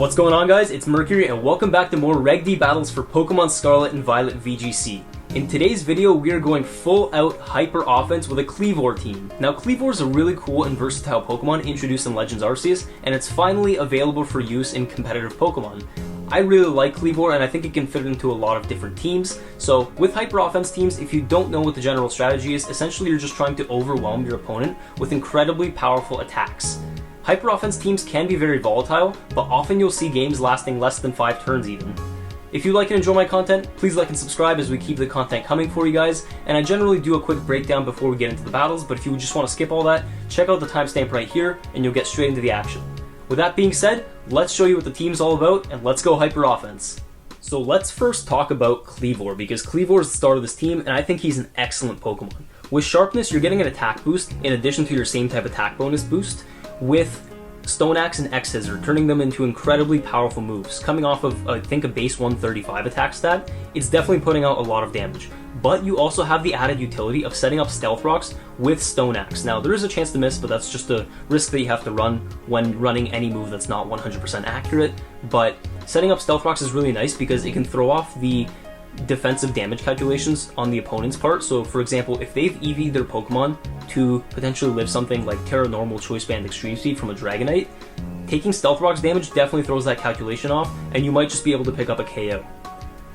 What's going on, guys? It's Mercury and welcome back to more Reg D battles for Pokémon Scarlet and Violet VGC. In today's video, we are going full out hyper offense with a Kleavor team. Now, Kleavor is a really cool and versatile Pokemon introduced in Legends Arceus, and it's finally available for use in competitive Pokemon. I really like Kleavor and I think it can fit into a lot of different teams. So with hyper offense teams, if you don't know what the general strategy is, essentially you're just trying to overwhelm your opponent with incredibly powerful attacks. Hyper offense teams can be very volatile, but often you'll see games lasting less than 5 turns even. If you like and enjoy my content, please like and subscribe as we keep the content coming for you guys, and I generally do a quick breakdown before we get into the battles, but if you just want to skip all that, check out the timestamp right here and you'll get straight into the action. With that being said, let's show you what the team's all about, and let's go hyper offense. So let's first talk about Kleavor, because Kleavor is the star of this team, and I think he's an excellent Pokemon. With Sharpness, you're getting an attack boost in addition to your same type attack bonus boost, with Stone Axe and X-Scissor, turning them into incredibly powerful moves. Coming off of, I think, a base 135 attack stat, it's definitely putting out a lot of damage. But you also have the added utility of setting up Stealth Rocks with Stone Axe. Now, there is a chance to miss, but that's just a risk that you have to run when running any move that's not 100% accurate. But setting up Stealth Rocks is really nice because it can throw off the defensive damage calculations on the opponent's part. So for example, if they've EV'd their Pokemon to potentially live something like Terra Normal, Choice Band, Extreme Speed from a Dragonite, taking Stealth Rock's damage definitely throws that calculation off, and you might just be able to pick up a KO.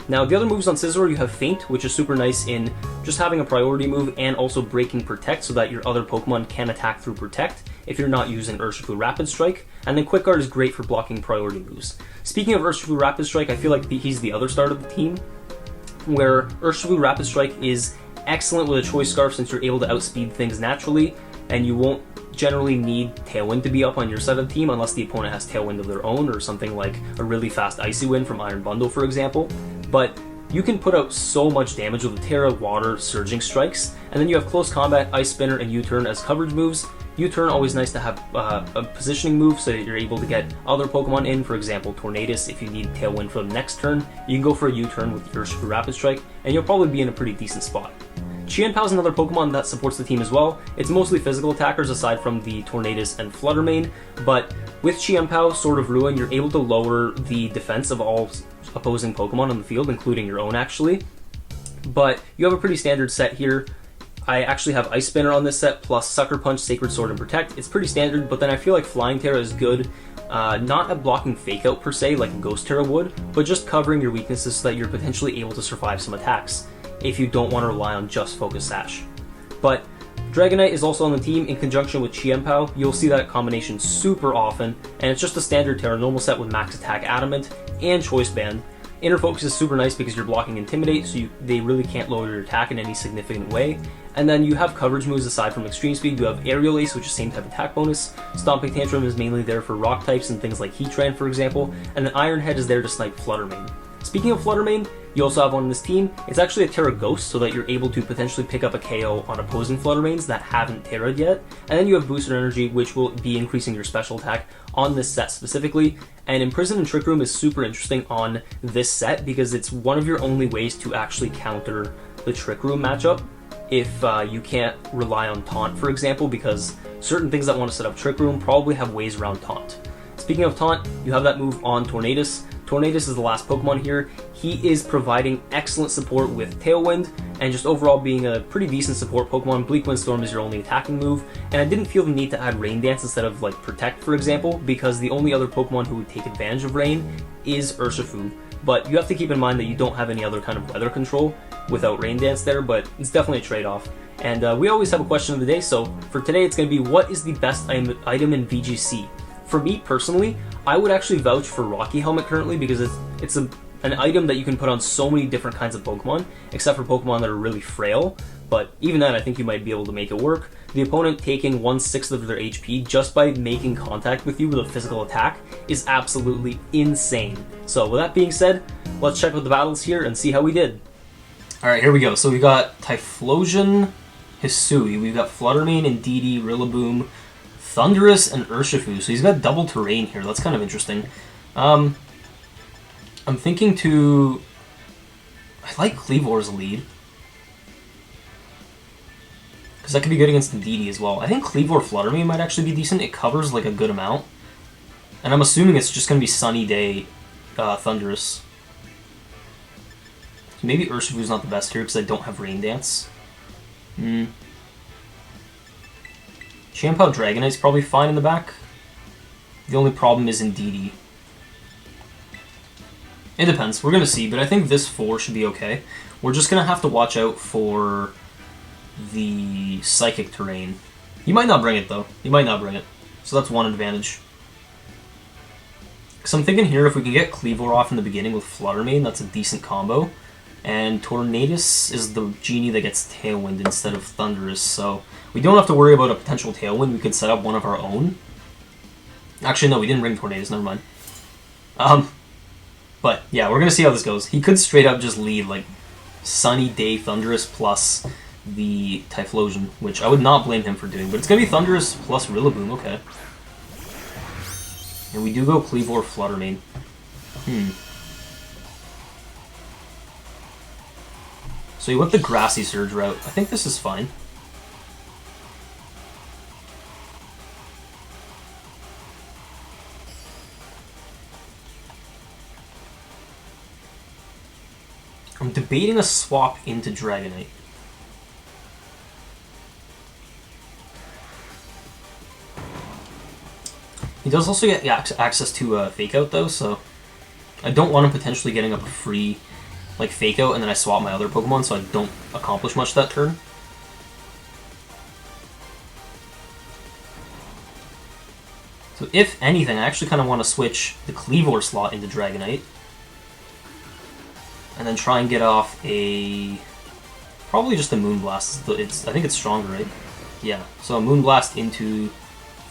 Now, the other moves on Scizor, you have Feint, which is super nice in just having a priority move and also breaking Protect so that your other Pokemon can attack through Protect if you're not using Urshifu Rapid Strike. And then Quick Guard is great for blocking priority moves. Speaking of Urshifu Rapid Strike, I feel like he's the other star of the team, where Urshifu Rapid Strike is excellent with a Choice Scarf since you're able to outspeed things naturally, and you won't generally need Tailwind to be up on your side of the team unless the opponent has Tailwind of their own or something like a really fast Icy Wind from Iron Bundle, for example. But you can put out so much damage with the Terra, Water, Surging Strikes, and then you have Close Combat, Ice Spinner, and U-Turn as coverage moves. U-Turn, always nice to have a positioning move so that you're able to get other Pokemon in, for example Tornadus. If you need Tailwind for the next turn, you can go for a U-Turn with your Urshifu Rapid Strike, and you'll probably be in a pretty decent spot. Qianpao is another Pokemon that supports the team as well. It's mostly physical attackers aside from the Tornadus and Fluttermane, but with Qianpao, Sword of Ruin, you're able to lower the defense of all opposing Pokemon on the field, including your own actually. But you have a pretty standard set here. I actually have Ice Spinner on this set, plus Sucker Punch, Sacred Sword, and Protect. It's pretty standard, but then I feel like Flying Terra is good, not at blocking Fake Out per se, like a Ghost Terra would, but just covering your weaknesses so that you're potentially able to survive some attacks, if you don't want to rely on just Focus Sash. But Dragonite is also on the team in conjunction with Qianpao. You'll see that combination super often, and it's just a standard Terra Normal set with Max Attack Adamant and Choice Band. Inner Focus is super nice because you're blocking Intimidate, so they really can't lower your attack in any significant way. And then you have coverage moves aside from Extreme Speed. You have Aerial Ace, which is same type attack bonus. Stomping Tantrum is mainly there for rock types and things like Heatran, for example. And then Iron Head is there to snipe Fluttermane. Speaking of Fluttermane, you also have one in this team. It's actually a Terra Ghost, so that you're able to potentially pick up a KO on opposing Fluttermanes that haven't Terra'd yet. And then you have Boosted Energy, which will be increasing your special attack on this set specifically. And Imprison and Trick Room is super interesting on this set because it's one of your only ways to actually counter the Trick Room matchup if you can't rely on Taunt, for example, because certain things that want to set up Trick Room probably have ways around Taunt. Speaking of Taunt, you have that move on Tornadus. Tornadus is the last Pokemon here. He is providing excellent support with Tailwind, and just overall being a pretty decent support Pokemon. Bleak Windstorm is your only attacking move, and I didn't feel the need to add Rain Dance instead of like Protect, for example, because the only other Pokemon who would take advantage of Rain is Urshifu. But you have to keep in mind that you don't have any other kind of weather control without Rain Dance there, but it's definitely a trade-off. And we always have a question of the day, so for today it's going to be, what is the best item in VGC? For me personally, I would actually vouch for Rocky Helmet currently because it's an item that you can put on so many different kinds of Pokemon, except for Pokemon that are really frail. But even then, I think you might be able to make it work. The opponent taking 1/6 of their HP just by making contact with you with a physical attack is absolutely insane. So with that being said, let's check out the battles here and see how we did. Alright, here we go. So we got Typhlosion, Hisui, we've got Fluttermane, Indeedee, Rillaboom, Thundurus, and Urshifu. So he's got double terrain here. That's kind of interesting. I'm thinking to... I like Kleavor's lead, because that could be good against Indeedee as well. I think Kleavor Fluttermane might actually be decent. It covers like a good amount. And I'm assuming it's just going to be Sunny Day Thunderous. So maybe Urshifu's not the best here because I don't have Rain Dance. Shampoo Dragonite's probably fine in the back. The only problem is Indeedee. It depends. We're going to see, but I think this 4 should be okay. We're just going to have to watch out for the Psychic Terrain. He might not bring it, though. He might not bring it. So that's one advantage. Because I'm thinking here, if we can get Kleavor off in the beginning with Flutter Mane, that's a decent combo. And Tornadus is the genie that gets Tailwind instead of Thunderous, so we don't have to worry about a potential Tailwind. We could set up one of our own. Actually, no, we didn't bring Tornadus, never mind. But yeah, we're going to see how this goes. He could straight up just lead, like, Sunny Day Thunderous plus the Typhlosion, which I would not blame him for doing, but it's going to be Thunderous plus Rillaboom, okay. And we do go Kleavor Flutter Mane. So he went the Grassy Surge route. I think this is fine. I'm debating a swap into Dragonite. He does also get access to Fake Out though, so I don't want him potentially getting up a free like Fake Out and then I swap my other Pokemon so I don't accomplish much that turn. So if anything, I actually kind of want to switch the Kleavor slot into Dragonite. And then try and get off a... probably just a Moonblast. I think it's stronger, right? Yeah, so a Moonblast into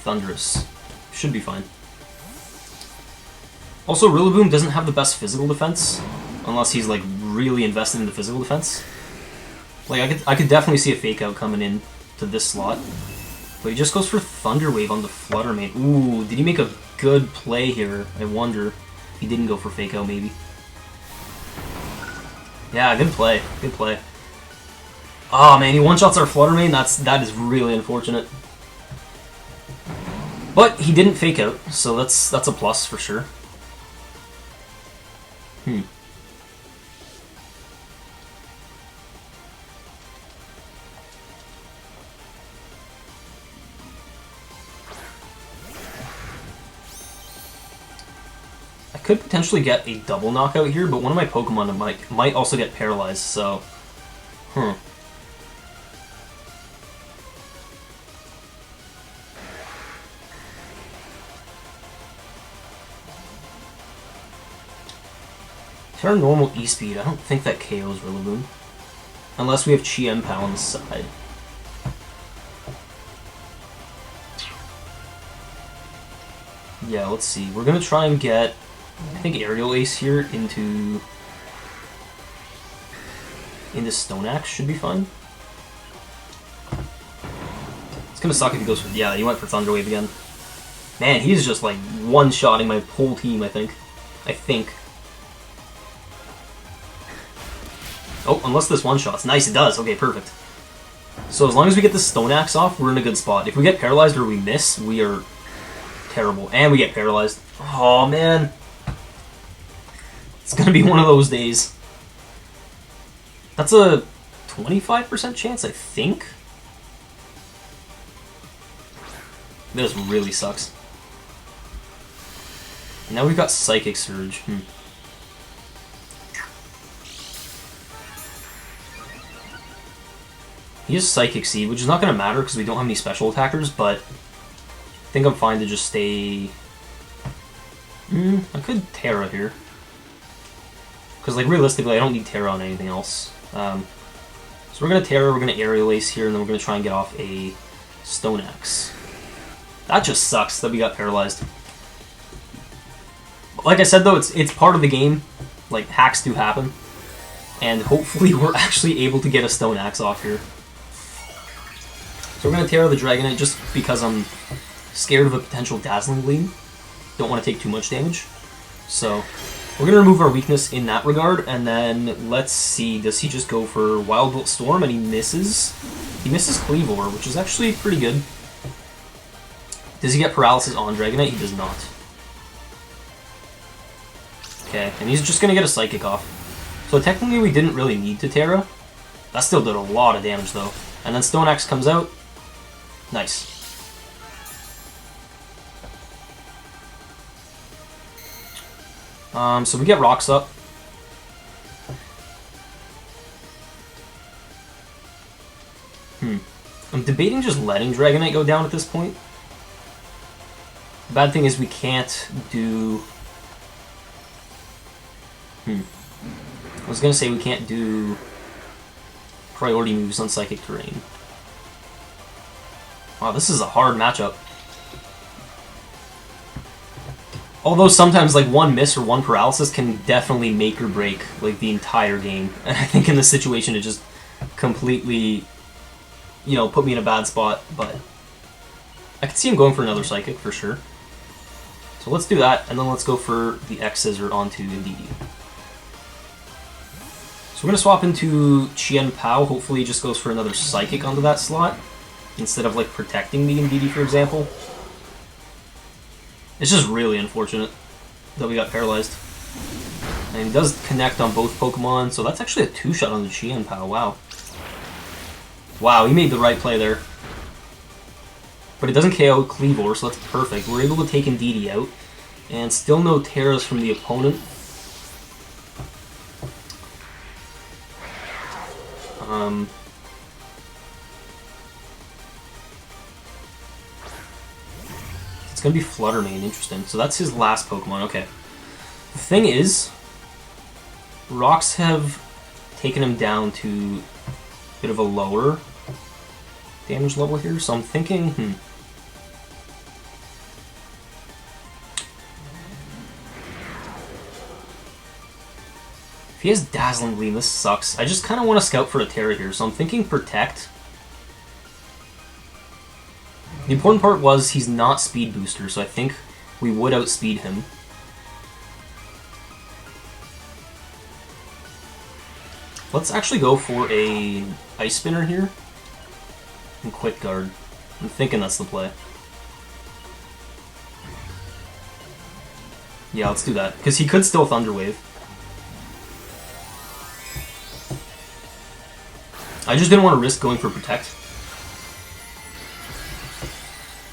Thunderous. Should be fine. Also, Rillaboom doesn't have the best physical defense, unless he's like really invested in the physical defense. Like I could definitely see a Fake Out coming in to this slot. But he just goes for Thunder Wave on the Flutter Mane. Ooh, did he make a good play here? I wonder if he didn't go for Fake Out maybe. Yeah, good play. Good play. Oh man, he one-shots our Flutter Mane. That is really unfortunate. But he didn't Fake Out, so that's a plus for sure. I could potentially get a double knockout here, but one of my Pokemon might also get paralyzed, so... If our normal E-Speed, I don't think that KOs Rillaboom. Unless we have Chi-Empow on the side. Yeah, let's see. We're gonna try and get, I think, Aerial Ace here into Stone Axe should be fine. It's gonna suck if he goes for... yeah, he went for Thunder Wave again. Man, he's just like one-shotting my whole team, I think. Oh, unless this one-shots. Nice, it does. Okay, perfect. So as long as we get the Stone Axe off, we're in a good spot. If we get paralyzed or we miss, we are terrible. And we get paralyzed. Oh, man. It's gonna be one of those days. That's a 25% chance, I think. This really sucks. Now we've got Psychic Surge. He has Psychic Seed, which is not going to matter because we don't have any special attackers, but I think I'm fine to just stay... I could Terra here. Because, like, realistically, I don't need Terra on anything else. So we're going to Terra, we're going to Aerial Ace here, and then we're going to try and get off a Stone Axe. That just sucks that we got paralyzed. Like I said, though, it's part of the game. Like, hacks do happen. And hopefully we're actually able to get a Stone Axe off here. So we're going to Terra the Dragonite just because I'm scared of a potential Dazzling Gleam. Don't want to take too much damage. So we're going to remove our weakness in that regard, and then let's see, does he just go for Wild Bolt Storm and he misses? He misses Kleavor, which is actually pretty good. Does he get Paralysis on Dragonite? He does not. Okay, and he's just gonna get a Psychic off. So technically we didn't really need to Terra. That still did a lot of damage though. And then Stone Axe comes out. Nice. So we get Rocks up. I'm debating just letting Dragonite go down at this point. The bad thing is we can't do... I was gonna say we can't do priority moves on Psychic Terrain. Wow, this is a hard matchup. Although sometimes like one miss or one paralysis can definitely make or break like the entire game. And I think in this situation it just completely, you know, put me in a bad spot, but I could see him going for another Psychic for sure. So let's do that, and then let's go for the X-Scissor onto Indeedee. So we're going to swap into Chien Pao. Hopefully he just goes for another Psychic onto that slot, instead of like protecting the Indeedee, for example. It's just really unfortunate that we got paralyzed. And he does connect on both Pokemon, so that's actually a 2-shot on the Chien Pao, wow. Wow, he made the right play there. But it doesn't KO Kleavor, so that's perfect. We're able to take Indeedee out. And still no Terras from the opponent. It's going to be Flutter Mane, interesting. So that's his last Pokemon, okay. The thing is, Rocks have taken him down to a bit of a lower damage level here, so I'm thinking, If he has Dazzling Gleam, this sucks. I just kind of want to scout for a Terra here, so I'm thinking Protect. The important part was he's not Speed Booster, so I think we would outspeed him. Let's actually go for a Ice Spinner here. And Quick Guard. I'm thinking that's the play. Yeah, let's do that. Because he could still Thunder Wave. I just didn't want to risk going for Protect.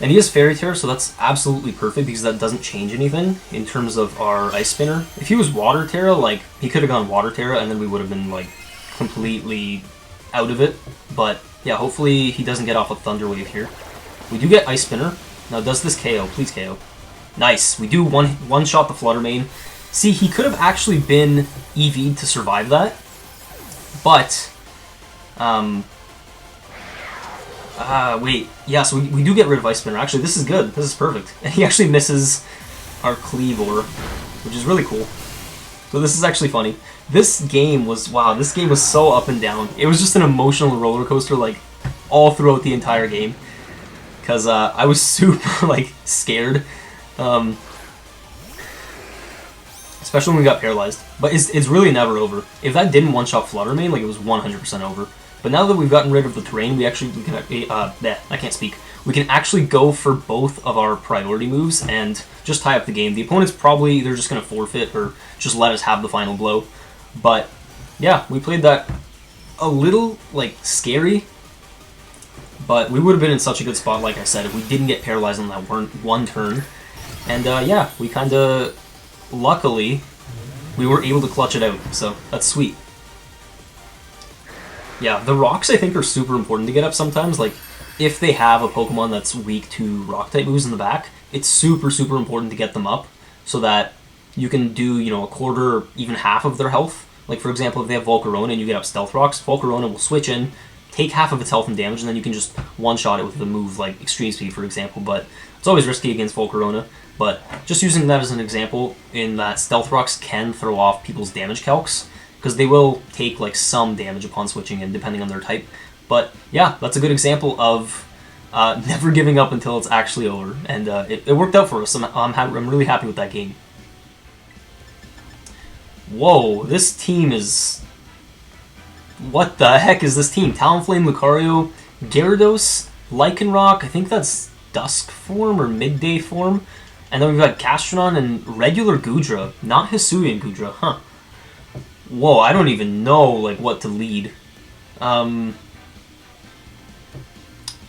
And he has Fairy Tera, so that's absolutely perfect because that doesn't change anything in terms of our Ice Spinner. If he was Water Tera, like, he could have gone Water Tera and then we would have been, like, completely out of it. But, yeah, hopefully he doesn't get off a Thunder Wave here. We do get Ice Spinner. Now, does this KO? Please KO. Nice. We do one-shot the Flutter Mane. See, he could have actually been EV'd to survive that. But, wait. Yeah, so we do get rid of Ice Spinner. Actually, this is good. This is perfect. And he actually misses our Kleavor, which is really cool. So this is actually funny. This game was, wow, this game was so up and down. It was just an emotional roller coaster, like, all throughout the entire game. Because I was super, like, scared. Especially when we got paralyzed. But it's really never over. If that didn't one-shot Flutter Mane, like, it was 100% over. But now that we've gotten rid of the terrain, we can, I can't speak. We can actually go for both of our priority moves and just tie up the game. The opponent's probably either just going to forfeit or just let us have the final blow. But, yeah, we played that a little, like, scary. But we would have been in such a good spot, like I said, if we didn't get paralyzed on that one turn. And, yeah, we kind of, luckily, we were able to clutch it out. So, that's sweet. Yeah, the rocks I think are super important to get up sometimes. Like, if they have a Pokemon that's weak to rock-type moves in the back, it's super, super important to get them up so that you can do, you know, a quarter or even half of their health. Like, for example, if they have Volcarona and you get up Stealth Rocks, Volcarona will switch in, take half of its health and damage, and then you can just one-shot it with the move like Extreme Speed, for example. But it's always risky against Volcarona. But just using that as an example, in that Stealth Rocks can throw off people's damage calcs, because they will take like some damage upon switching in, depending on their type. But yeah, that's a good example of never giving up until it's actually over, and it worked out for us. I'm really happy with that game. Whoa, this team is... What the heck is this team? Talonflame, Lucario, Gyarados, Lycanroc, I think that's Dusk form or Midday form, And then we've got Gastrodon and regular Goodra, not Hisuian Goodra, huh. Whoa, I don't even know, like, what to lead.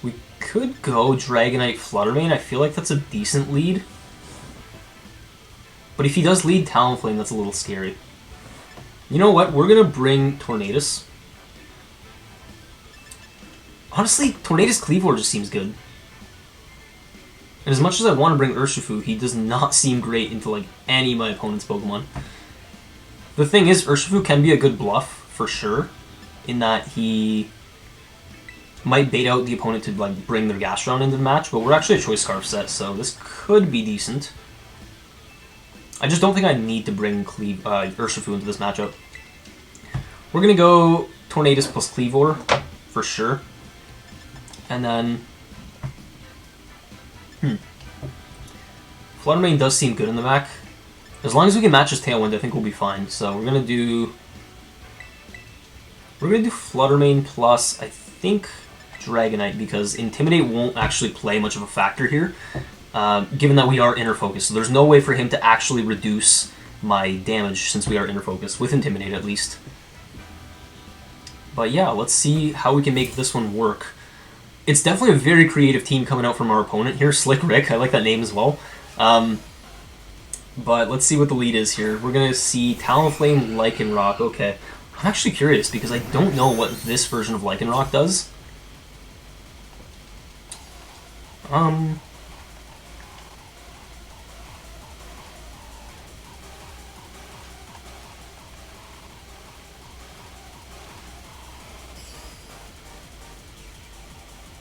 We could go Dragonite Fluttermane. I feel like that's a decent lead. But if he does lead Talonflame, that's a little scary. You know what? We're gonna bring Tornadus. Honestly, Tornadus Kleavor just seems good. And as much as I want to bring Urshifu, he does not seem great into like any of my opponent's Pokemon. The thing is, Urshifu can be a good bluff, for sure, in that he might bait out the opponent to like bring their Gastrodon into the match, but we're actually a Choice Scarf set, so this could be decent. I just don't think I need to bring Urshifu into this matchup. We're going to go Tornadus plus Kleavor, for sure. And then... Fluttermane does seem good in the back. As long as we can match his Tailwind, I think we'll be fine. So we're gonna do Fluttermane plus, I think, Dragonite, because Intimidate won't actually play much of a factor here, given that we are inner focused. So there's no way for him to actually reduce my damage since we are inner focused, with Intimidate at least. But yeah, let's see how we can make this one work. It's definitely a very creative team coming out from our opponent here, Slick Rick. I like that name as well. But let's see what the lead is here. We're going to see Talonflame, Lycanroc. Okay. I'm actually curious because I don't know what this version of Lycanroc does.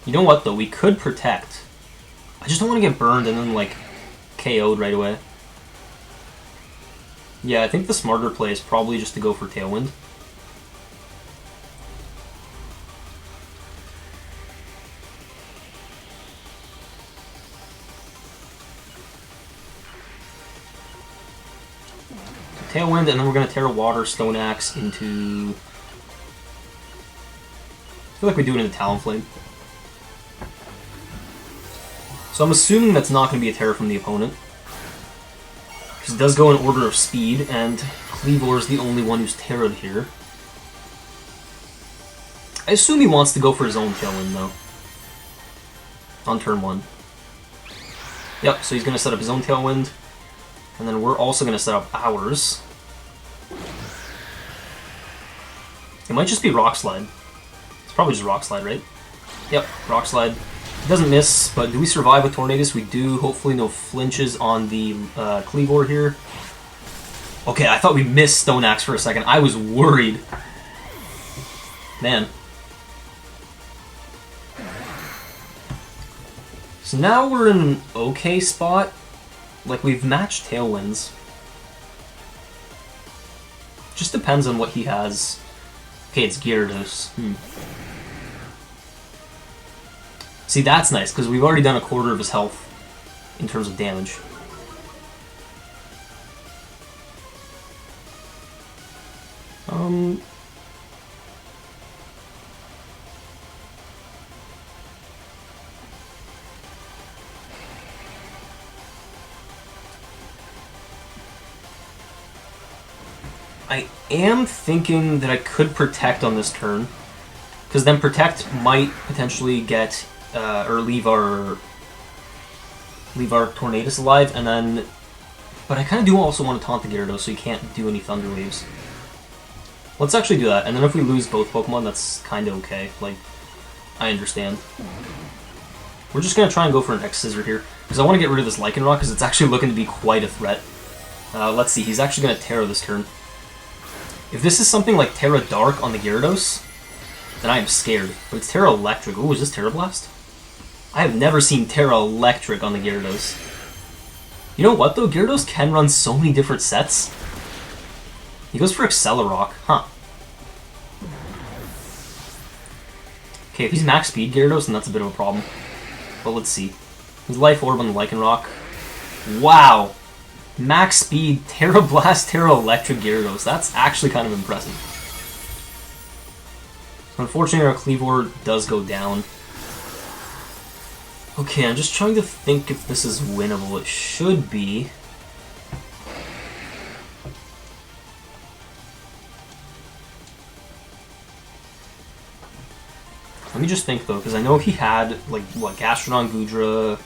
You know what, though? We could protect. I just don't want to get burned and then, like, KO'd right away. Yeah, I think the smarter play is probably just to go for Tailwind. Tailwind, and then we're going to Terra Water Stone Axe into... I feel like we do it into Talonflame. So I'm assuming that's not going to be a Terra from the opponent. Because it does go in order of speed, and Kleavor is the only one who's Terra'd here. I assume he wants to go for his own Tailwind, though. On turn 1. Yep, so he's going to set up his own Tailwind. And then we're also going to set up ours. It might just be Rock Slide. It's probably just Rock Slide, right? Yep, Rock Slide. It doesn't miss, but do we survive with Tornadus? We do. Hopefully no flinches on the Kleavor here. Okay, I thought we missed Stone Axe for a second. I was worried. Man. So now we're in an okay spot. Like, we've matched Tailwinds. Just depends on what he has. Okay, it's Gyarados. See, that's nice, because we've already done a quarter of his health in terms of damage. I am thinking that I could Protect on this turn, because then Protect might potentially get... or leave our Tornadus alive, and then... But I kind of do also want to taunt the Gyarados, so you can't do any Thunder Waves. Let's actually do that, and then if we lose both Pokemon, that's kind of okay. Like, I understand. We're just going to try and go for an X-Scissor here, because I want to get rid of this Lycanroc, because it's actually looking to be quite a threat. Let's see, he's actually going to Terra this turn. If this is something like Terra Dark on the Gyarados, then I am scared. But it's Terra Electric. Ooh, is this Terra Blast? I have never seen Terra Electric on the Gyarados. You know what, though? Gyarados can run so many different sets. He goes for Accelerock. Huh. Okay, if he's max speed Gyarados, then that's a bit of a problem. But let's see. His Life Orb on the Lycanroc. Wow! Max speed, Terra Blast, Terra Electric Gyarados. That's actually kind of impressive. So unfortunately, our Kleavor does go down. Okay, I'm just trying to think if this is winnable. It should be. Let me just think though, because I know he had, like, what, Gastrodon, Goodra,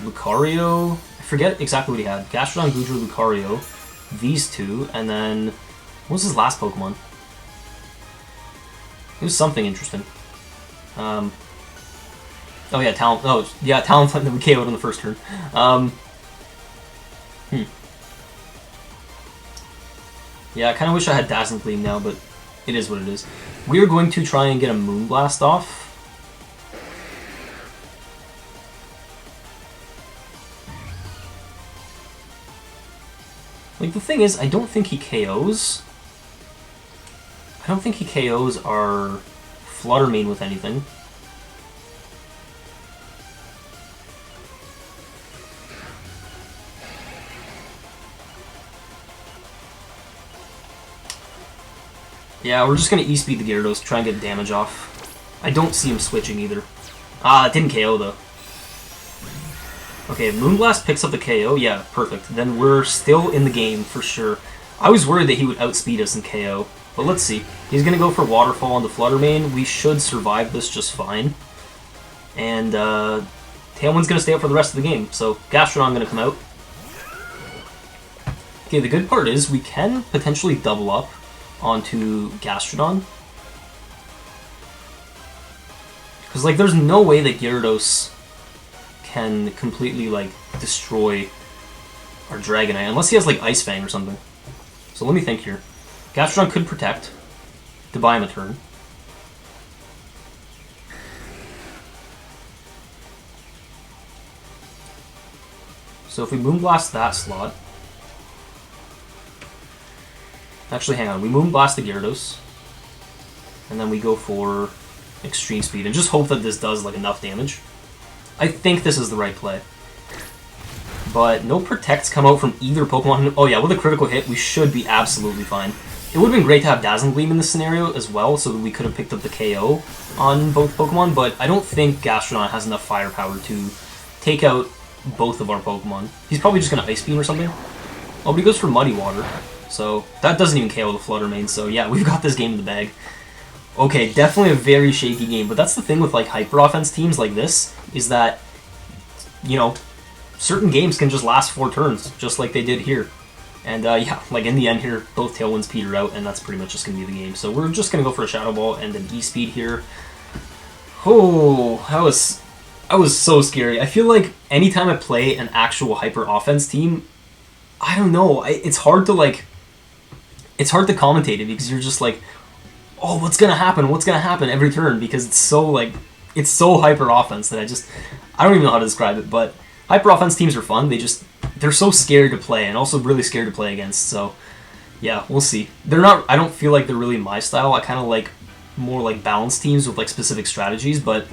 Lucario? I forget exactly what he had. Gastrodon, Goodra, Lucario, these two, and then, what was his last Pokemon? It was something interesting. Oh yeah, Talonflame that we KO'd on the first turn. Yeah, I kind of wish I had Dazzling Gleam now, but it is what it is. We are going to try and get a Moonblast off. Like, the thing is, I don't think he KOs. I don't think he KOs our Flutter Mane with anything. Yeah, we're just going to E-Speed the Gyarados to try and get damage off. I don't see him switching either. Ah, it didn't KO though. Okay, Moonblast picks up the KO. Yeah, perfect. Then we're still in the game for sure. I was worried that he would outspeed us in KO, but let's see. He's going to go for Waterfall on the Flutter Mane. We should survive this just fine. And Tailwind's going to stay up for the rest of the game, so Gastrodon going to come out. Okay, the good part is we can potentially double up onto Gastrodon. Because, like, there's no way that Gyarados can completely, like, destroy our Dragonite, unless he has, like, Ice Fang or something. So let me think here. Gastrodon could protect to buy him a turn. So if we Moonblast that slot... Actually, hang on. We Moonblast the Gyarados. And then we go for Extreme Speed. And just hope that this does, like, enough damage. I think this is the right play. But no Protects come out from either Pokemon. Oh yeah, with a critical hit, we should be absolutely fine. It would have been great to have Dazzling Gleam in this scenario as well, so that we could have picked up the KO on both Pokemon, but I don't think Gastrodon has enough firepower to take out both of our Pokemon. He's probably just going to Ice Beam or something. Oh, but he goes for Muddy Water. So that doesn't even KO the Flutter Mane, so yeah, we've got this game in the bag. Okay, definitely a very shaky game, but that's the thing with, like, Hyper Offense teams like this, is that, you know, certain games can just last 4 turns, just like they did here. And yeah, like in the end here, both Tailwinds peter out, and that's pretty much just going to be the game. So we're just going to go for a Shadow Ball and an E-Speed here. Oh, that was so scary. I feel like anytime I play an actual Hyper Offense team, I don't know, it's hard to, like, it's hard to commentate it, because you're just like, oh, what's going to happen? What's going to happen every turn? Because it's so, like, it's so Hyper Offense that I don't even know how to describe it, but Hyper Offense teams are fun. They're so scared to play, and also really scared to play against, so yeah, we'll see. I don't feel like they're really my style. I kind of like more like balanced teams with, like, specific strategies, but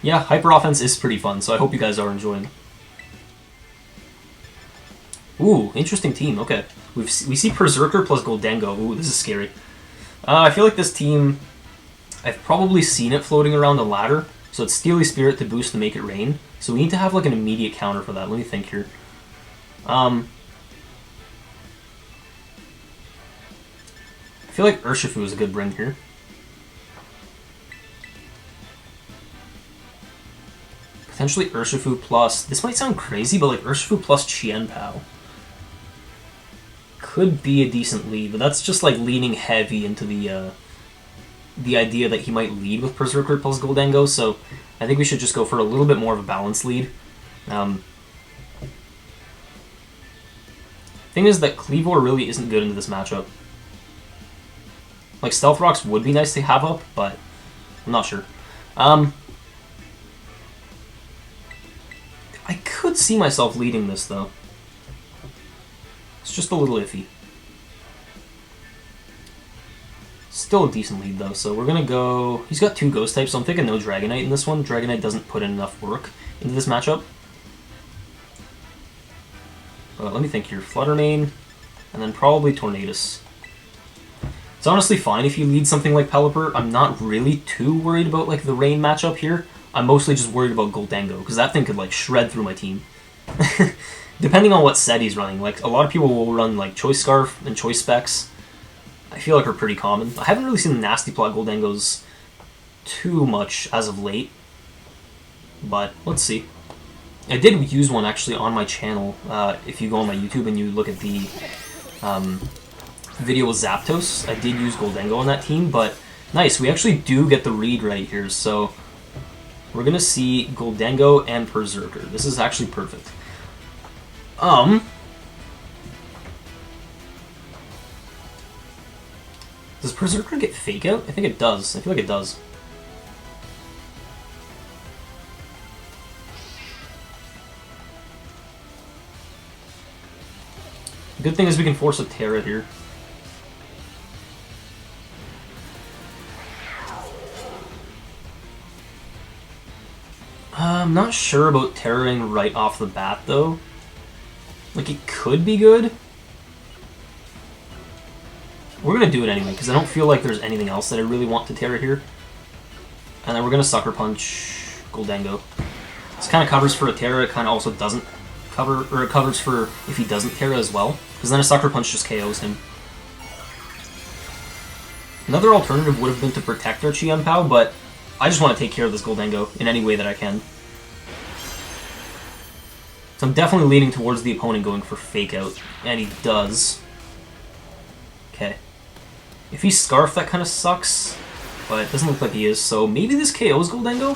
yeah, Hyper Offense is pretty fun, so I hope you guys are enjoying. Ooh, interesting team, okay. We see Berserker plus Goldengo. Ooh, this is scary. I feel like this team, I've probably seen it floating around the ladder, so it's Steely Spirit to boost to Make It Rain. So we need to have, like, an immediate counter for that. Let me think here. I feel like Urshifu is a good bring here. Potentially Urshifu plus... This might sound crazy, but, like, Urshifu plus Qianpao could be a decent lead, but that's just, like, leaning heavy into the idea that he might lead with Berserker plus Goldengo, so I think we should just go for a little bit more of a balanced lead. Thing is that Kleavor really isn't good into this matchup. Like, Stealth Rocks would be nice to have up, but I'm not sure. I could see myself leading this, though. It's just a little iffy. Still a decent lead, though, so we're going to go... He's got 2 Ghost types, so I'm thinking no Dragonite in this one. Dragonite doesn't put in enough work into this matchup. Let me think here. Flutter Mane, and then probably Tornadus. It's honestly fine if you lead something like Pelipper. I'm not really too worried about like the rain matchup here. I'm mostly just worried about Goldengo, because that thing could like shred through my team. Depending on what set he's running. Like, a lot of people will run like Choice Scarf and Choice Specs. I feel like are pretty common. I haven't really seen the Nasty Plot Goldengos too much as of late. But, let's see. I did use one actually on my channel. If you go on my YouTube and you look at the video with Zapdos, I did use Goldengo on that team, but nice, we actually do get the read right here, so we're gonna see Goldengo and Berserker. This is actually perfect. Does Berserker get Fake Out? I think it does. I feel like it does. The good thing is we can force a Terra here. I'm not sure about Terraing right off the bat, though. Like, it could be good. We're gonna do it anyway, because I don't feel like there's anything else that I really want to Terra here. And then we're gonna Sucker Punch Goldengo. This kind of covers for a Terra, it kind of also doesn't cover, or it covers for if he doesn't Terra as well, because then a Sucker Punch just KOs him. Another alternative would have been to protect our Chi-Pao, but I just want to take care of this Goldengo in any way that I can. So I'm definitely leaning towards the opponent going for Fake Out, and he does. Okay. If he's Scarf, that kind of sucks, but it doesn't look like he is, so maybe this KOs Goldengo?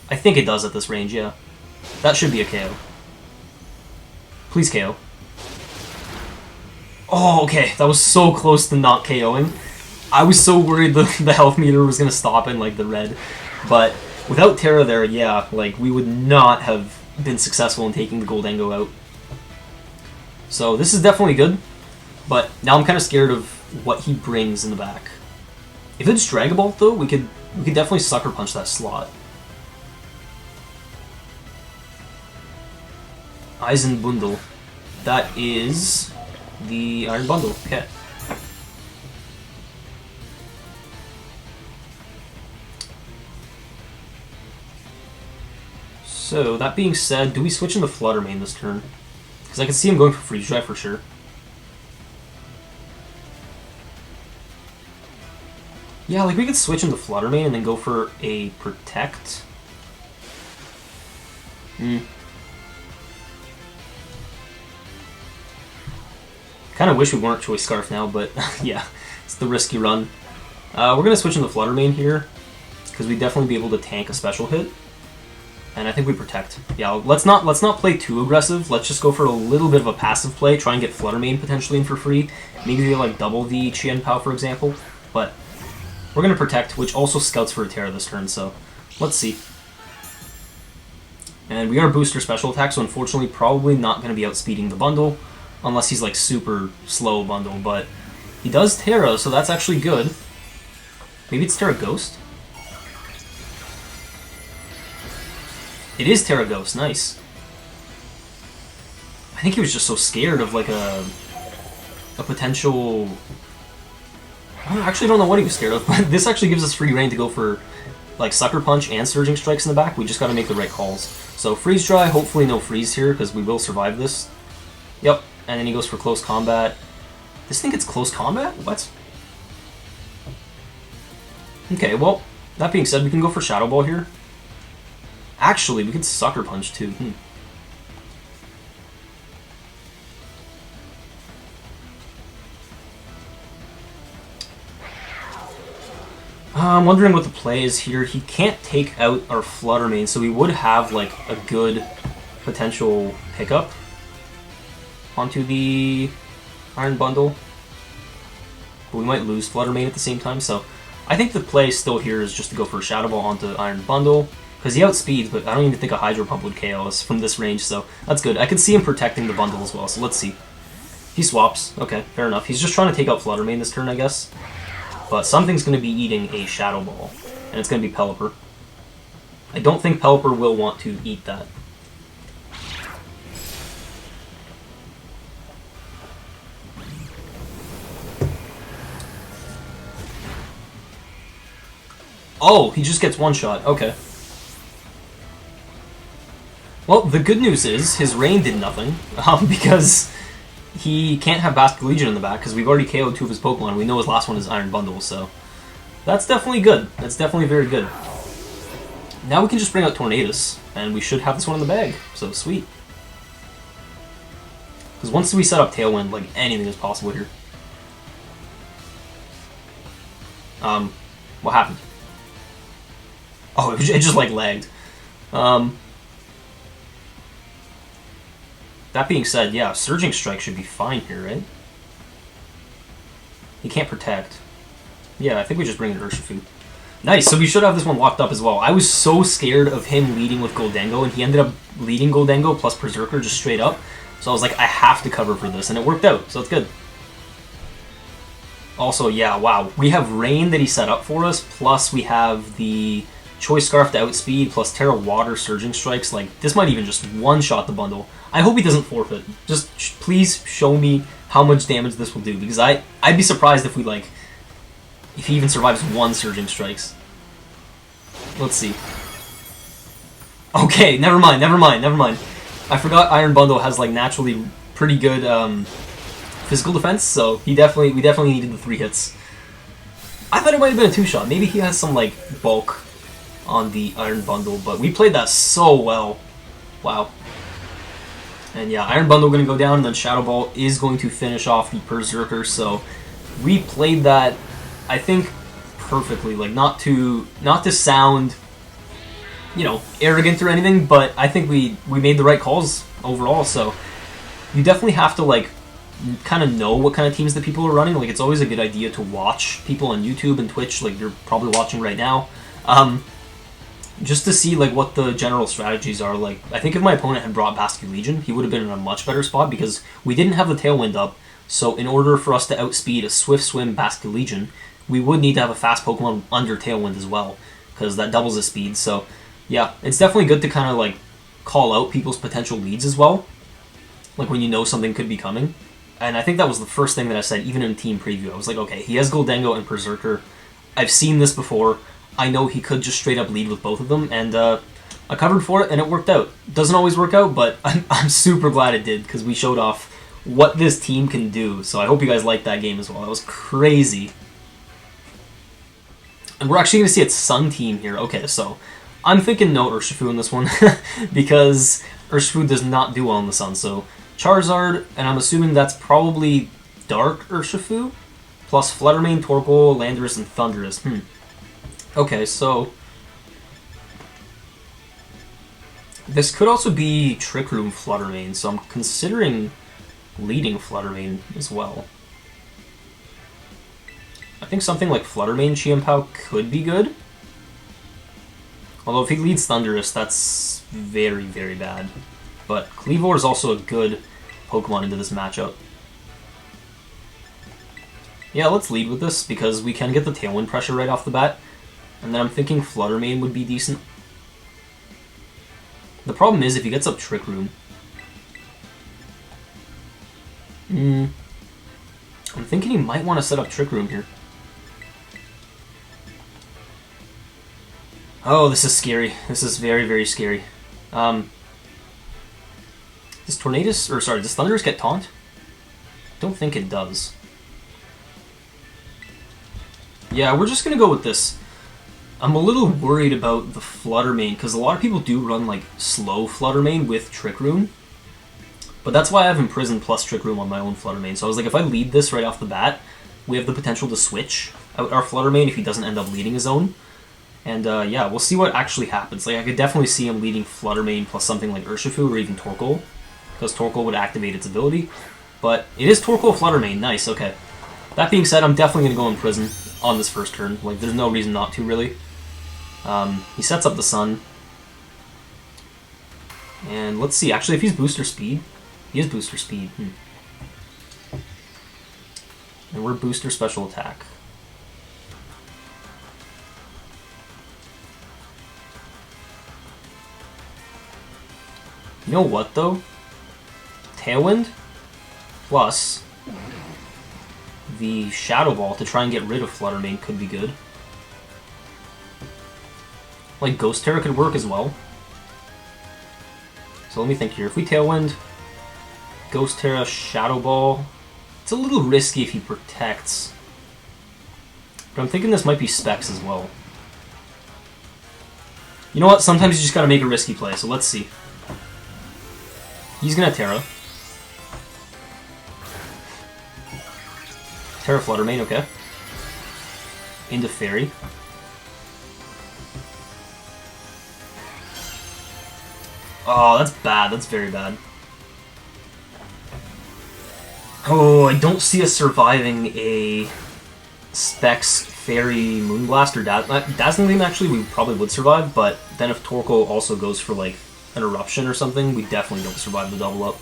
I think it does at this range, yeah. That should be a KO. Please KO. Oh, okay, that was so close to not KOing. I was so worried the health meter was going to stop in, like, the red. But without Terra there, yeah, like, we would not have been successful in taking the Goldengo out. So this is definitely good, but now I'm kind of scared of what he brings in the back. If it's Dragon Ball, though, we could definitely Sucker Punch that slot. Eisen Bundle. That is the Iron Bundle. Okay. So, that being said, do we switch into Flutter Mane this turn? Because I can see him going for Freeze Dry for sure. Yeah, like we could switch into Flutter Mane and then go for a Protect. Kind of wish we weren't Choice Scarf now, but yeah, it's the risky run. We're going to switch into Flutter Mane here, because we'd definitely be able to tank a special hit. And I think we Protect. Yeah, let's not play too aggressive. Let's just go for a little bit of a passive play, try and get Flutter Mane potentially in for free. Maybe they like double the Chi-Pao, for example. But we're going to Protect, which also scouts for a Terra this turn, so let's see. And we are Booster Special Attack, so unfortunately probably not going to be outspeeding the bundle, unless he's like super slow bundle, but he does Terra, so that's actually good. Maybe it's Terra Ghost? It is Terra Ghost, nice. I think he was just so scared of like a potential... I actually don't know what he was scared of, but this actually gives us free reign to go for like Sucker Punch and Surging Strikes in the back. We just gotta make the right calls. So Freeze Dry, hopefully no Freeze here, because we will survive this. Yep, and then he goes for Close Combat. This thing gets Close Combat? What? Okay, well, that being said, we can go for Shadow Ball here. Actually, we could Sucker Punch too. I'm wondering what the play is here. He can't take out our Flutter Mane, so we would have like a good potential pickup onto the Iron Bundle. But we might lose Flutter Mane at the same time, so I think the play still here is just to go for a Shadow Ball onto Iron Bundle. Because he outspeeds, but I don't even think a Hydro Pump would KO us from this range, so that's good. I can see him protecting the bundle as well, so let's see. He swaps. Okay, fair enough. He's just trying to take out Flutter Mane this turn, I guess. But something's going to be eating a Shadow Ball, and it's going to be Pelipper. I don't think Pelipper will want to eat that. Oh, he just gets one shot. Okay. Well, the good news is his rain did nothing, because he can't have Basculegion in the back, because we've already KO'd 2 of his Pokemon. We know his last one is Iron Bundle, so that's definitely good. That's definitely very good. Now we can just bring out Tornadus, and we should have this one in the bag, so sweet. Because once we set up Tailwind, like, anything is possible here. What happened? Oh, it just like lagged. That being said, yeah, Surging Strike should be fine here, right? He can't protect. Yeah, I think we just bring in Urshifu. Nice, so we should have this one locked up as well. I was so scared of him leading with Goldengo, and he ended up leading Goldengo plus Berserker just straight up. So I was like, I have to cover for this, and it worked out, so it's good. Also, yeah, wow, we have Rain that he set up for us, plus we have the Choice Scarf to outspeed, plus Terra Water Surging Strikes. Like, this might even just one-shot the bundle. I hope he doesn't forfeit. Just please show me how much damage this will do, because I'd be surprised if if he even survives 1 Surging Strikes. Let's see. Okay, never mind. I forgot Iron Bundle has like naturally pretty good physical defense, so we definitely needed the 3 hits. I thought it might have been a 2-shot. Maybe he has some like bulk on the Iron Bundle, but we played that so well. Wow. And yeah, Iron Bundle going to go down, and then Shadow Ball is going to finish off the Berserker, so we played that, I think, perfectly. Like, not to sound, you know, arrogant or anything, but I think we made the right calls overall, so you definitely have to, like, kind of know what kind of teams that people are running. Like, it's always a good idea to watch people on YouTube and Twitch, like you're probably watching right now, just to see like what the general strategies are. Like, I think if my opponent had brought Basculegion, he would have been in a much better spot, because we didn't have the Tailwind up, so in order for us to outspeed a Swift Swim Basculegion, we would need to have a fast Pokemon under Tailwind as well, because that doubles the speed. So yeah, it's definitely good to kind of like call out people's potential leads as well, like when you know something could be coming. And I think that was the first thing that I said, even in team preview. I was like, okay, he has Goldengo and Berserker. I've seen this before. I know he could just straight up lead with both of them, and I covered for it, and it worked out. Doesn't always work out, but I'm super glad it did, because we showed off what this team can do. So I hope you guys liked that game as well. That was crazy. And we're actually going to see its Sun team here. Okay, so I'm thinking no Urshifu in this one, because Urshifu does not do well in the Sun. So Charizard, and I'm assuming that's probably Dark Urshifu, plus Fluttermane, Torkoal, Landorus, and Thundurus. Okay, so this could also be Trick Room Fluttermane, so I'm considering leading Fluttermane as well. I think something like Fluttermane Chiampao could be good. Although if he leads Thundurus, that's very, very bad. But Kleavor is also a good Pokemon into this matchup. Yeah, let's lead with this, because we can get the Tailwind pressure right off the bat. And then I'm thinking Fluttermane would be decent. The problem is if he gets up Trick Room. I'm thinking he might want to set up Trick Room here. Oh, this is scary. This is very, very scary. Does Tornadus, or sorry, does Thundurus get Taunt? Don't think it does. Yeah, we're just gonna go with this. I'm a little worried about the Fluttermane, because a lot of people do run like slow Fluttermane with Trick Room. But that's why I have Imprison plus Trick Room on my own Fluttermane. So I was like, if I lead this right off the bat, we have the potential to switch out our Fluttermane if he doesn't end up leading his own. And yeah, we'll see what actually happens. Like, I could definitely see him leading Fluttermane plus something like Urshifu or even Torkoal, because Torkoal would activate its ability. But it is Torkoal Fluttermane. Nice, okay. That being said, I'm definitely going to go Imprison on this first turn. Like, there's no reason not to, really. He sets up the Sun. And let's see, actually, if he's Booster Speed, he is Booster Speed. And we're Booster Special Attack. You know what, though? Tailwind plus the Shadow Ball to try and get rid of Fluttermane could be good. Like Ghost Terra could work as well. So let me think here. If we Tailwind, Ghost Terra, Shadow Ball, it's a little risky if he protects. But I'm thinking this might be Specs as well. You know what? Sometimes you just gotta make a risky play, so let's see. He's gonna Terra. Terra Flutter Mane, okay. Into Fairy. Oh, that's bad. That's very bad. Oh, I don't see us surviving a Specs Fairy Moonblast or Dazzling Gleam. Actually, we probably would survive, but then if Torkoal also goes for like an Eruption or something, we definitely don't survive the double up.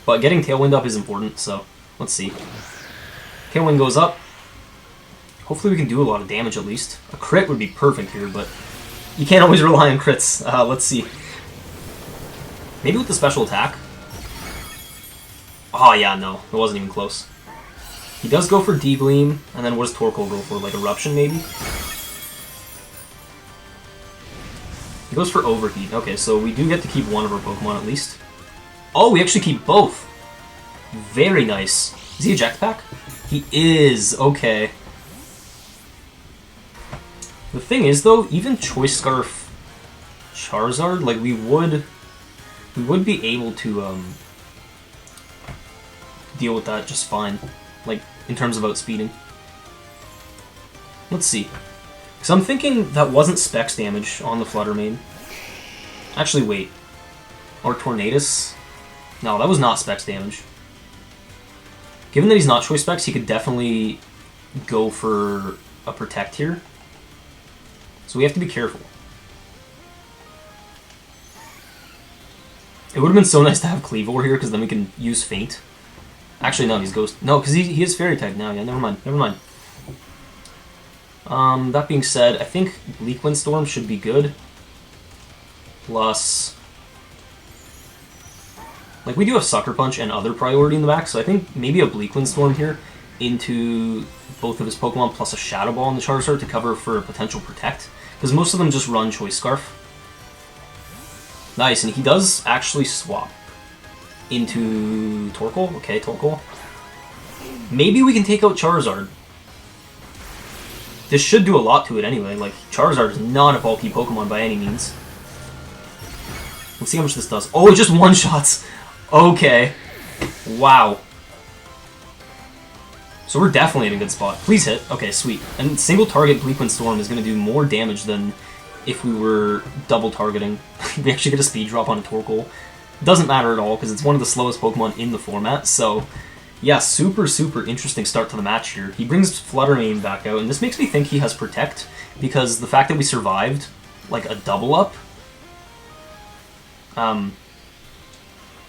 But getting Tailwind up is important, so let's see. Tailwind goes up. Hopefully we can do a lot of damage at least. A crit would be perfect here, but you can't always rely on crits. Let's see. Maybe with the special attack? Oh yeah, no. It wasn't even close. He does go for D-Gleam, and then what does Torkoal go for? Like Eruption, maybe? He goes for Overheat. Okay, so we do get to keep one of our Pokemon at least. Oh, we actually keep both! Very nice. Is he a Jetpack? He is! Okay. The thing is, though, even Choice Scarf Charizard, like, we would be able to deal with that just fine, like in terms of outspeeding. Let's see. Because I'm thinking that wasn't Specs damage on the Flutter Mane. Actually, wait. Or Tornadus? No, that was not Specs damage. Given that he's not Choice Specs, he could definitely go for a Protect here. So we have to be careful. It would have been so nice to have Kleavor here, because then we can use Feint. Actually, no, he's Ghost. No, because he is Fairy type now. Yeah, never mind. Never mind. That being said, I think Bleak Windstorm should be good. Plus, like, we do have Sucker Punch and other priority in the back, so I think maybe a Bleak Windstorm here into both of his Pokemon plus a Shadow Ball in the Charizard to cover for a potential Protect. Because most of them just run Choice Scarf. Nice, and he does actually swap into Torkoal. Okay, Torkoal. Maybe we can take out Charizard. This should do a lot to it anyway. Like, Charizard is not a bulky Pokemon by any means. Let's see how much this does. Oh, it just one-shots! Okay. Wow. So we're definitely in a good spot. Please hit. Okay, sweet. And single target Bleak Windstorm is going to do more damage than if we were double targeting. We actually get a speed drop on a Torkoal. Doesn't matter at all, because it's one of the slowest Pokemon in the format, so yeah, super, super interesting start to the match here. He brings Flutter Mane back out, and this makes me think he has Protect, because the fact that we survived, like, a double up,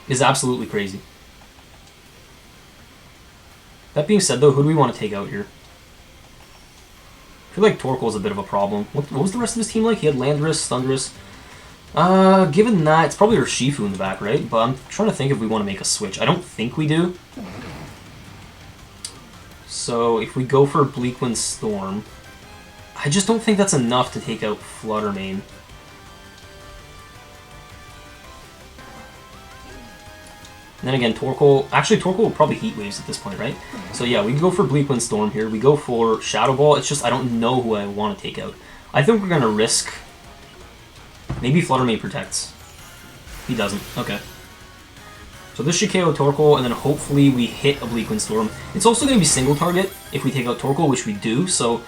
is absolutely crazy. That being said, though, who do we want to take out here? I feel like Torkoal's a bit of a problem. What was the rest of his team like? He had Landorus, Thundurus. Given that, it's probably Urshifu in the back, right? But I'm trying to think if we want to make a switch. I don't think we do. So if we go for Bleak Windstorm, I just don't think that's enough to take out Flutter Mane. And then again, Torkoal... Actually, Torkoal will probably Heat Waves at this point, right? So yeah, we can go for Bleak Windstorm here. We go for Shadow Ball. It's just I don't know who I want to take out. I think we're going to risk... Maybe Flutter Mane protects. He doesn't. Okay. So this should KO Torkoal, and then hopefully we hit a Bleak Windstorm. It's also going to be single target if we take out Torkoal, which we do. So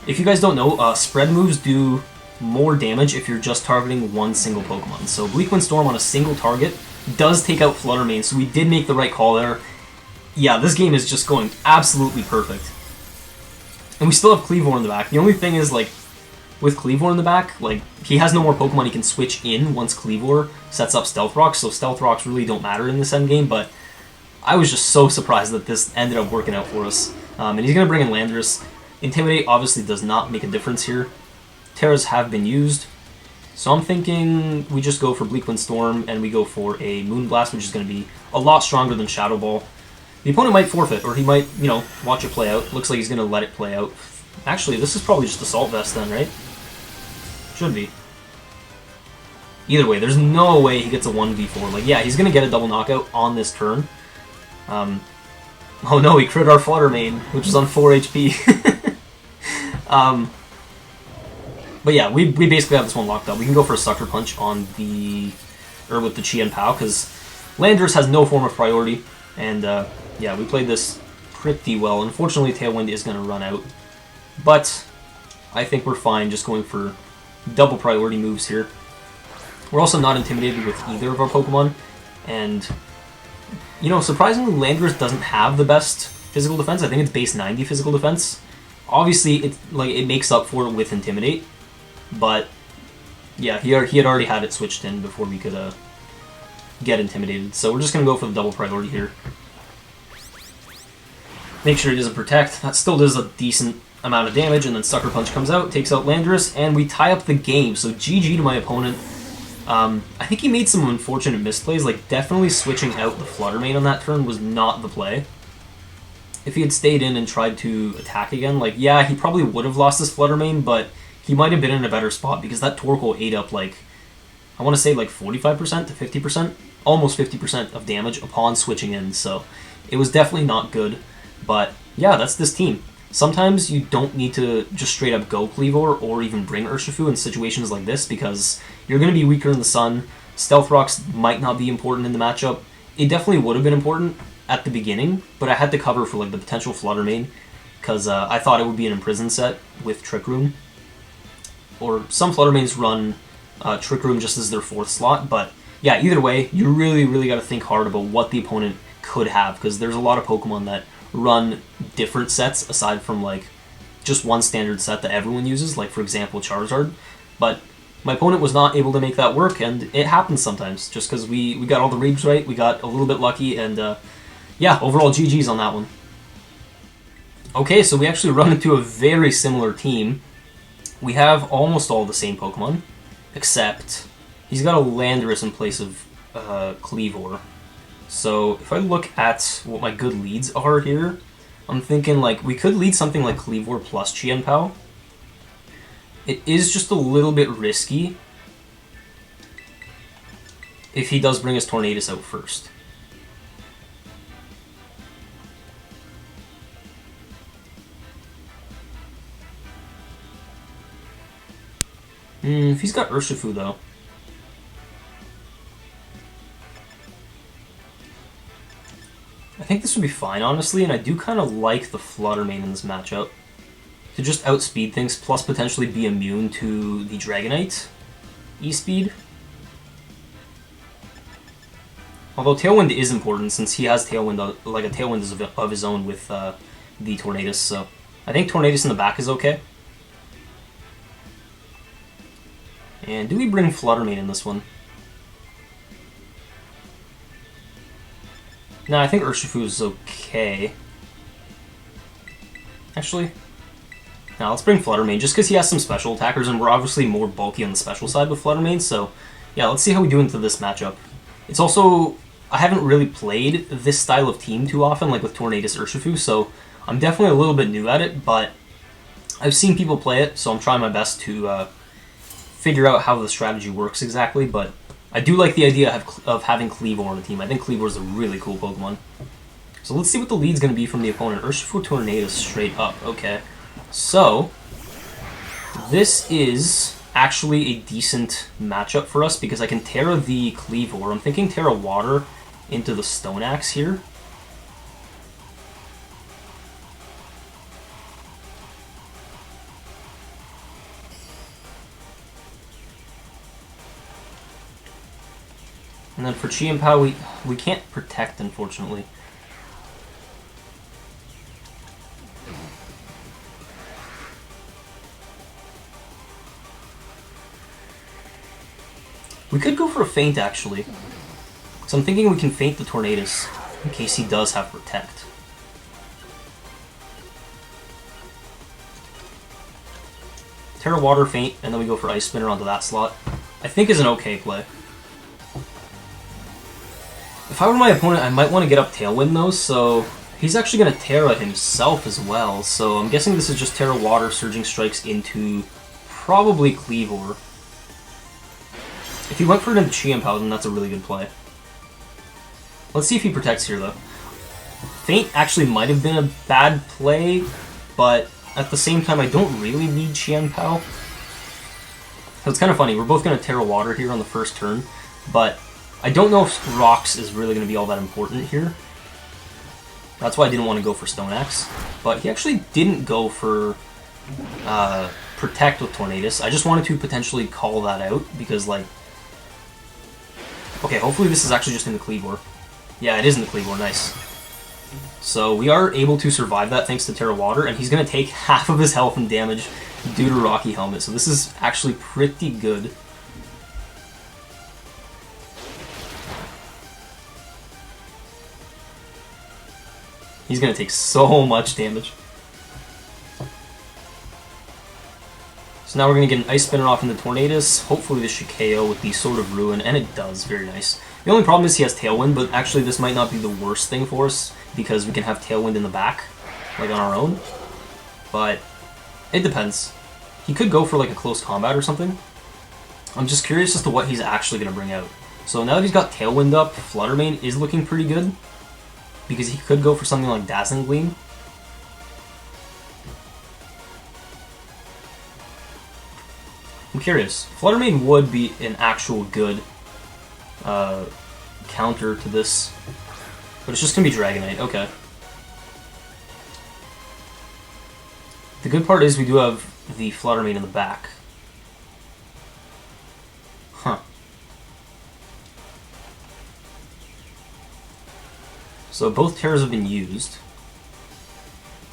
if you guys don't know, spread moves do more damage if you're just targeting one single Pokemon. So Bleak Windstorm on a single target does take out Flutter Mane, so we did make the right call there. Yeah, this game is just going absolutely perfect. And we still have Kleavor in the back. The only thing is, like, with Kleavor in the back, like, he has no more Pokemon he can switch in once Kleavor sets up Stealth Rocks, so Stealth Rocks really don't matter in this endgame, but I was just so surprised that this ended up working out for us. And he's going to bring in Landorus. Intimidate obviously does not make a difference here. Terras have been used, so I'm thinking we just go for Bleak Windstorm and we go for a Moonblast, which is going to be a lot stronger than Shadow Ball. The opponent might forfeit, or he might, you know, watch it play out. Looks like he's going to let it play out. Actually, this is probably just Assault Vest then, right? Should be. Either way, there's no way he gets a 1v4. Like, yeah, he's going to get a double knockout on this turn. Oh no, he crit our Flutter Mane, which is on 4 HP. But yeah, we basically have this one locked up. We can go for a Sucker Punch on the... or with the Chien Pao, because Landorus has no form of priority. And yeah, we played this pretty well. Unfortunately, Tailwind is going to run out. But I think we're fine just going for double priority moves here. We're also not intimidated with either of our Pokemon. And, you know, surprisingly, Landorus doesn't have the best physical defense. I think it's base 90 physical defense. Obviously, it makes up for it with Intimidate. But, yeah, he had already had it switched in before we could get Intimidated. So we're just going to go for the double priority here. Make sure he doesn't protect. That still does a decent amount of damage, and then Sucker Punch comes out, takes out Landorus, and we tie up the game. So GG to my opponent. I think he made some unfortunate misplays, like definitely switching out the Flutter Mane on that turn was not the play. If he had stayed in and tried to attack again, like, yeah, he probably would have lost his Flutter Mane, but he might have been in a better spot because that Torkoal ate up, like, I want to say like 45% to 50%, almost 50% of damage upon switching in, so it was definitely not good. But yeah, that's this team. Sometimes you don't need to just straight up go Kleavor or even bring Urshifu in situations like this because you're going to be weaker in the sun. Stealth Rocks might not be important in the matchup. It definitely would have been important at the beginning, but I had to cover for like the potential Flutter Mane because I thought it would be an Imprison set with Trick Room. Or some Flutter Manes run Trick Room just as their 4th slot, but yeah, either way, you really got to think hard about what the opponent could have because there's a lot of Pokemon that run different sets aside from like just one standard set that everyone uses, like for example Charizard. But my opponent was not able to make that work, and it happens sometimes just because we got all the reads right, we got a little bit lucky, and yeah, overall GG's on that one. Okay, so we actually run into a very similar team. We have almost all the same Pokemon, except he's got a Landorus in place of Kleavor. So if I look at what my good leads are here, I'm thinking like we could lead something like Kleavor plus Chien Pao. It is just a little bit risky if he does bring his Tornadus out first. If he's got Urshifu though, I think this would be fine, honestly, and I do kind of like the Flutter Mane in this matchup. To just outspeed things, plus potentially be immune to the Dragonite E-Speed. Although Tailwind is important, since he has Tailwind, like a Tailwind of his own with the Tornadus, so I think Tornadus in the back is okay. And do we bring Flutter Mane in this one? No, I think Urshifu is okay. Actually, no, let's bring Flutter Mane, just because he has some special attackers, and we're obviously more bulky on the special side with Flutter Mane, so yeah, let's see how we do into this matchup. It's also, I haven't really played this style of team too often, like with Tornadus Urshifu, so I'm definitely a little bit new at it, but I've seen people play it, so I'm trying my best to figure out how the strategy works exactly, but I do like the idea of having Kleavor on the team. I think Kleavor is a really cool Pokemon. So let's see what the lead's going to be from the opponent. Urshifu Tornadus straight up. Okay. So, this is actually a decent matchup for us because I can Terra the Kleavor. I'm thinking Terra Water into the Stone Axe here. And then for Chien Pao, we can't protect, unfortunately. We could go for a feint, actually. So I'm thinking we can feint the Tornadus in case he does have Protect. Terra Water, feint, and then we go for Ice Spinner onto that slot. I think is an okay play. If I were my opponent, I might want to get up Tailwind though, so he's actually going to Terra himself as well, so I'm guessing this is just Terra Water, Surging Strikes into probably Kleavor. If he went for an Chi-Empower, then that's a really good play. Let's see if he protects here, though. Feint actually might have been a bad play, but at the same time, I don't really need Chi-Empower. So it's kind of funny. We're both going to Terra Water here on the first turn, but I don't know if Rocks is really going to be all that important here. That's why I didn't want to go for Stone Axe. But he actually didn't go for Protect with Tornadus. I just wanted to potentially call that out because, like... Okay, hopefully this is actually just in the Kleavor. Yeah, it is in the Kleavor. Nice. So we are able to survive that thanks to Terra Water, and he's going to take half of his health and damage due to Rocky Helmet. So this is actually pretty good. He's going to take so much damage. So now we're going to get an Ice Spinner off into Tornadus. Hopefully this should KO with the Sword of Ruin, and it does. Very nice. The only problem is he has Tailwind, but actually this might not be the worst thing for us, because we can have Tailwind in the back, like on our own. But it depends. He could go for like a close combat or something. I'm just curious as to what he's actually going to bring out. So now that he's got Tailwind up, Flutter Mane is looking pretty good, because he could go for something like Dazzling Gleam. I'm curious. Flutter Mane would be an actual good counter to this, but it's just going to be Dragonite. Okay. The good part is we do have the Flutter Mane in the back. Huh. So both Terras have been used.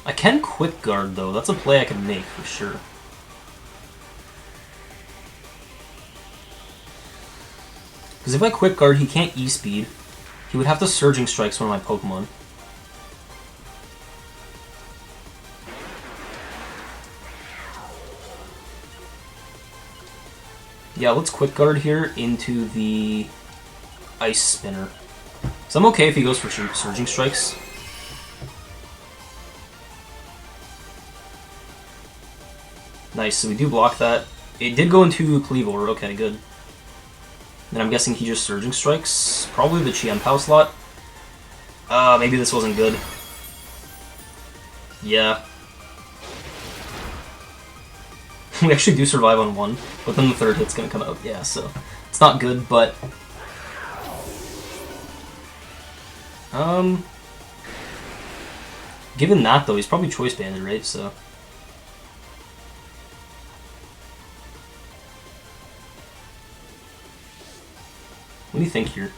I can Quick Guard, though. That's a play I can make, for sure. Because if I Quick Guard, he can't E-Speed. He would have to Surging Strikes one of my Pokemon. Yeah, let's Quick Guard here into the Ice Spinner. So I'm okay if he goes for Surging Strikes. Nice, so we do block that. It did go into Kleavor, okay, good. Then I'm guessing he just Surging Strikes. Probably the Chi-Empower slot. Maybe this wasn't good. Yeah. We actually do survive on one, but then the third hit's gonna come out. Yeah, so it's not good, but... Given that, though, he's probably Choice Banded, right? So... What do you think here?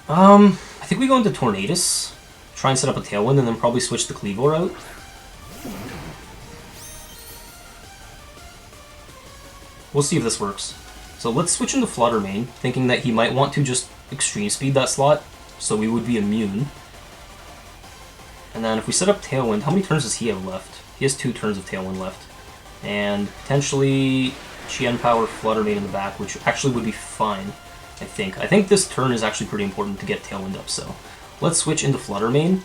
I think we go into Tornadus, try and set up a Tailwind, and then probably switch the Kleavor out. We'll see if this works. So let's switch into Flutter Mane, thinking that he might want to just Extreme Speed that slot, so we would be immune. And then if we set up Tailwind, how many turns does he have left? He has 2 turns of Tailwind left. And potentially Chi-Empower Flutter Mane in the back, which actually would be fine, I think. I think this turn is actually pretty important to get Tailwind up, so let's switch into Flutter Mane,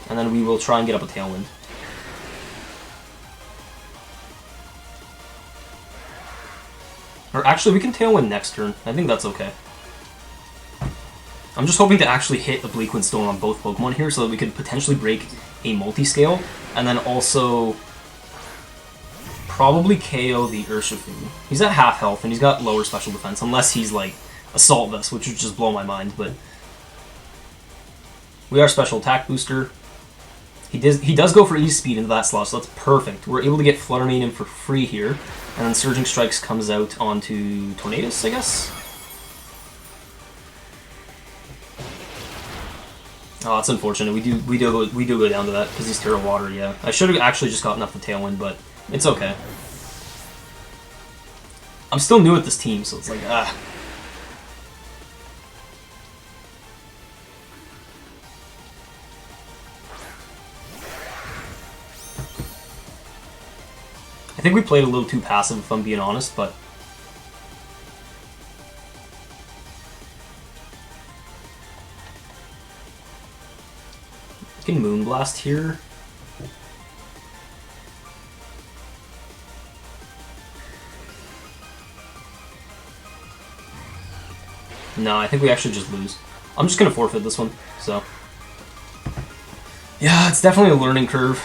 and then we will try and get up a Tailwind. Or actually, we can Tailwind next turn. I think that's okay. I'm just hoping to actually hit a Bleak Wind Storm on both Pokemon here so that we could potentially break a multi-scale, and then also probably KO the Urshifu. He's at half health, and he's got lower special defense, unless he's like Assault Vest, which would just blow my mind, but we are Special Attack Booster. He does go for E-Speed into that slot, so that's perfect. We're able to get Flutter Mane in for free here, and then Surging Strikes comes out onto Tornadus, I guess? Oh, it's unfortunate. We do go down to that because he's Terra Water. Yeah, I should have actually just gotten up the Tailwind, but it's okay. I'm still new at this team, so it's like ah. I think we played a little too passive, if I'm being honest, but. can Moonblast here. No, I think we actually just lose. I'm just gonna forfeit this one, so. Yeah, it's definitely a learning curve.